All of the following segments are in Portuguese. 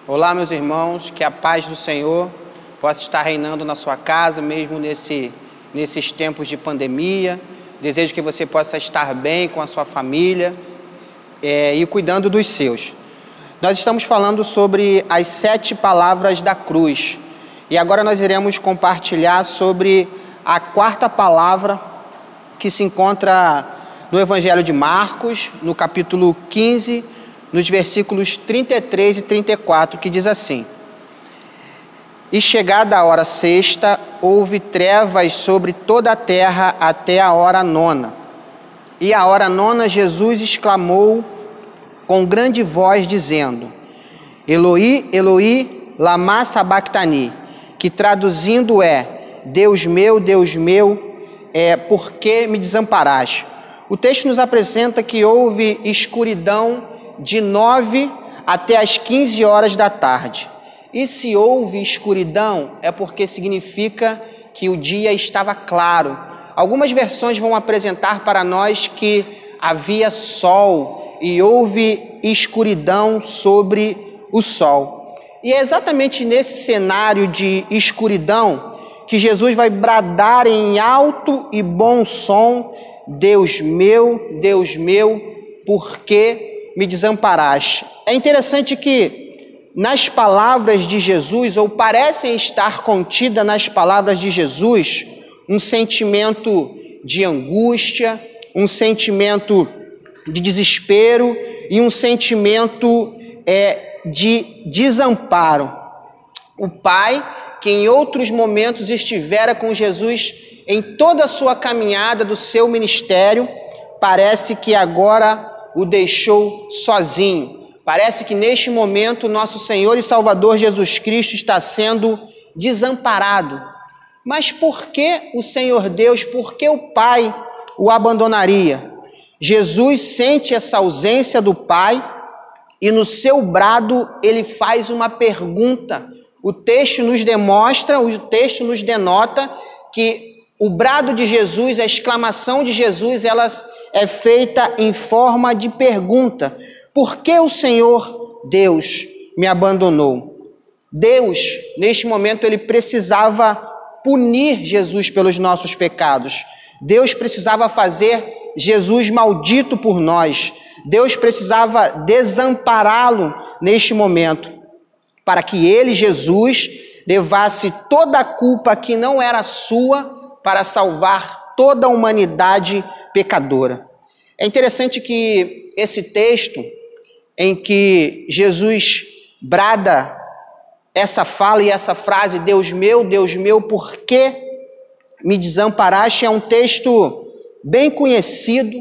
Olá, meus irmãos, que a paz do Senhor possa estar reinando na sua casa, mesmo nesses tempos de pandemia. Desejo que você possa estar bem com a sua família e cuidando dos seus. Nós estamos falando sobre as 7 palavras da cruz. E agora nós iremos compartilhar sobre a 4ª palavra que se encontra no Evangelho de Marcos, no capítulo 15, nos versículos 33 e 34, que diz assim: E chegada a hora sexta, houve trevas sobre toda a terra até a hora 9. E à hora 9 Jesus exclamou com grande voz, dizendo: Eloi, Eloi, lama sabactani, que traduzindo é: Deus meu, por que me desamparaste? O texto nos apresenta que houve escuridão de 9 até as 15 horas da tarde. E se houve escuridão, é porque significa que o dia estava claro. Algumas versões vão apresentar para nós que havia sol e houve escuridão sobre o sol. E é exatamente nesse cenário de escuridão que Jesus vai bradar em alto e bom som: Deus meu, por que me desamparaste? É interessante que nas palavras de Jesus, ou parecem estar contidas nas palavras de Jesus, um sentimento de angústia, um sentimento de desespero e um sentimento de desamparo. O Pai, que em outros momentos estivera com Jesus em toda a sua caminhada do seu ministério, parece que agora o deixou sozinho. Parece que neste momento nosso Senhor e Salvador Jesus Cristo está sendo desamparado. Mas por que o Senhor Deus, por que o Pai o abandonaria? Jesus sente essa ausência do Pai e no seu brado ele faz uma pergunta. O texto nos demonstra, o texto nos denota que o brado de Jesus, a exclamação de Jesus, ela é feita em forma de pergunta. Por que o Senhor Deus me abandonou? Deus, neste momento, ele precisava punir Jesus pelos nossos pecados. Deus precisava fazer Jesus maldito por nós. Deus precisava desampará-lo neste momento, para que ele, Jesus, levasse toda a culpa que não era sua para salvar toda a humanidade pecadora. É interessante que esse texto, em que Jesus brada essa fala e essa frase, Deus meu, por que me desamparaste? É um texto bem conhecido,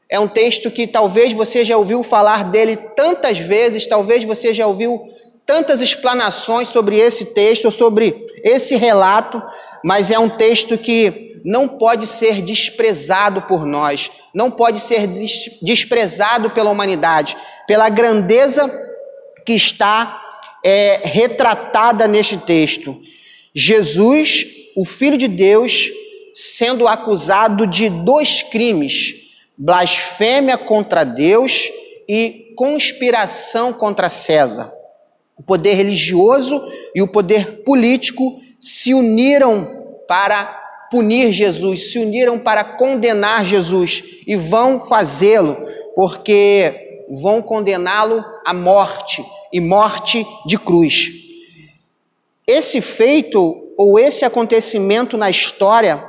é um texto que talvez você já ouviu falar dele tantas vezes, talvez você já ouviu tantas explanações sobre esse texto, sobre esse relato, mas é um texto que não pode ser desprezado por nós, não pode ser desprezado pela humanidade, pela grandeza que está retratada neste texto. Jesus, o Filho de Deus, sendo acusado de 2 crimes: blasfêmia contra Deus e conspiração contra César. O poder religioso e o poder político se uniram para punir Jesus, se uniram para condenar Jesus e vão fazê-lo, porque vão condená-lo à morte e morte de cruz. Esse feito ou esse acontecimento na história,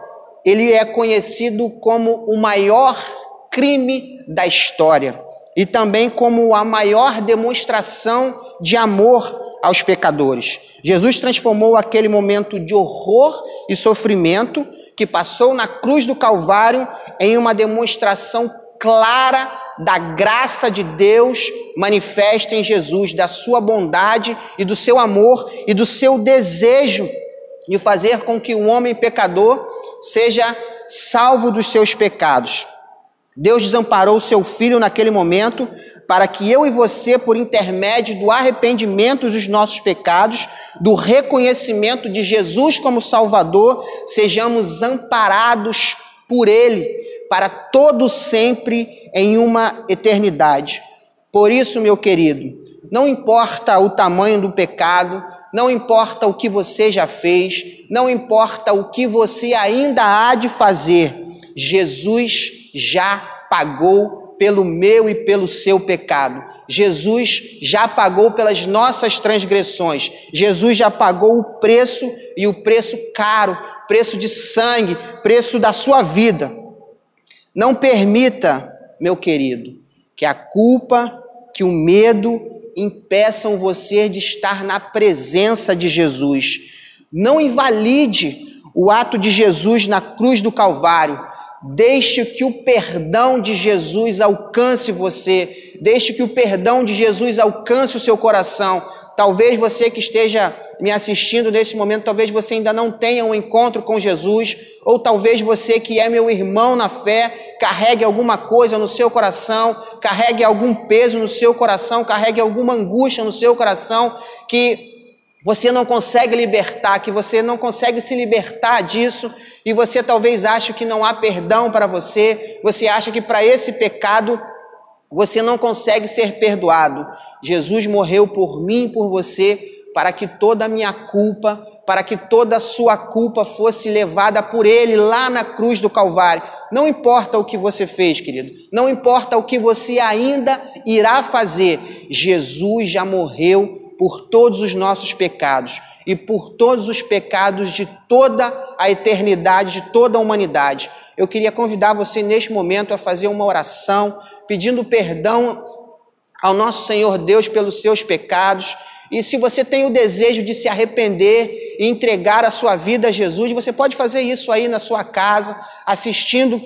ele é conhecido como o maior crime da história e também como a maior demonstração de amor aos pecadores. Jesus transformou aquele momento de horror e sofrimento que passou na cruz do Calvário em uma demonstração clara da graça de Deus manifesta em Jesus, da sua bondade e do seu amor e do seu desejo de fazer com que o homem pecador seja salvo dos seus pecados. Deus desamparou o seu Filho naquele momento para que eu e você, por intermédio do arrependimento dos nossos pecados, do reconhecimento de Jesus como Salvador, sejamos amparados por Ele para todo sempre em uma eternidade. Por isso, meu querido, não importa o tamanho do pecado, não importa o que você já fez, não importa o que você ainda há de fazer, Jesus já pagou pelo meu e pelo seu pecado. Jesus já pagou pelas nossas transgressões. Jesus já pagou o preço, e o preço caro, preço de sangue, preço da sua vida. Não permita, meu querido, que a culpa, que o medo impeçam você de estar na presença de Jesus. Não invalide o ato de Jesus na cruz do Calvário. Deixe que o perdão de Jesus alcance você. Deixe que o perdão de Jesus alcance o seu coração. Talvez você que esteja me assistindo nesse momento, talvez você ainda não tenha um encontro com Jesus, ou talvez você que é meu irmão na fé, carregue alguma coisa no seu coração, carregue algum peso no seu coração, carregue alguma angústia no seu coração, que você não consegue libertar, que você não consegue se libertar disso, e você talvez ache que não há perdão para você, você acha que para esse pecado você não consegue ser perdoado. Jesus morreu por mim e por você, para que toda a minha culpa, para que toda a sua culpa fosse levada por Ele lá na cruz do Calvário. Não importa o que você fez, querido, não importa o que você ainda irá fazer, Jesus já morreu por todos os nossos pecados e por todos os pecados de toda a eternidade, de toda a humanidade. Eu queria convidar você neste momento a fazer uma oração, pedindo perdão ao nosso Senhor Deus pelos seus pecados. E se você tem o desejo de se arrepender e entregar a sua vida a Jesus, você pode fazer isso aí na sua casa, assistindo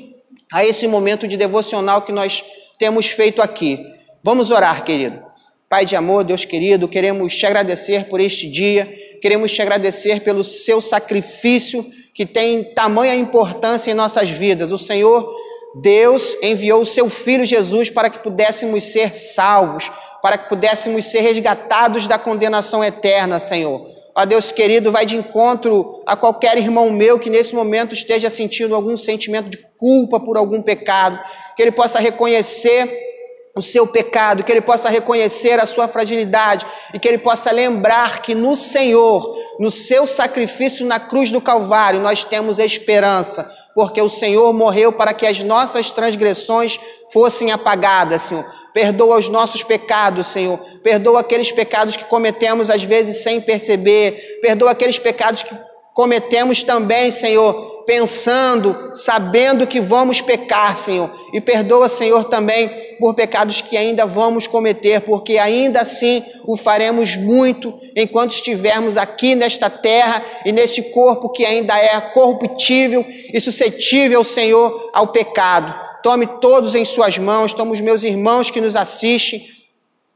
a esse momento de devocional que nós temos feito aqui. Vamos orar, querido. Pai de amor, Deus querido, queremos te agradecer por este dia, queremos te agradecer pelo seu sacrifício que tem tamanha importância em nossas vidas. O Senhor Deus enviou o seu Filho Jesus para que pudéssemos ser salvos, para que pudéssemos ser resgatados da condenação eterna, Senhor. Ó Deus querido, vai de encontro a qualquer irmão meu que nesse momento esteja sentindo algum sentimento de culpa por algum pecado, que ele possa reconhecer o seu pecado, que ele possa reconhecer a sua fragilidade e que ele possa lembrar que no Senhor, no seu sacrifício na cruz do Calvário, nós temos esperança, porque o Senhor morreu para que as nossas transgressões fossem apagadas, Senhor. Perdoa os nossos pecados, Senhor. Perdoa aqueles pecados que cometemos às vezes sem perceber. Perdoa aqueles pecados que cometemos também, Senhor, pensando, sabendo que vamos pecar, Senhor. E perdoa, Senhor, também por pecados que ainda vamos cometer, porque ainda assim o faremos muito enquanto estivermos aqui nesta terra e nesse corpo que ainda é corruptível e suscetível, Senhor, ao pecado. Tome todos em suas mãos, toma os meus irmãos que nos assistem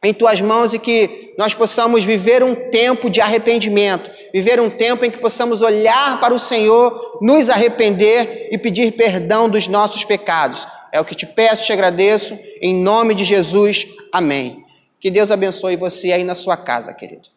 em tuas mãos e que nós possamos viver um tempo de arrependimento, viver um tempo em que possamos olhar para o Senhor, nos arrepender e pedir perdão dos nossos pecados. É o que te peço, te agradeço, em nome de Jesus, amém. Que Deus abençoe você aí na sua casa, querido.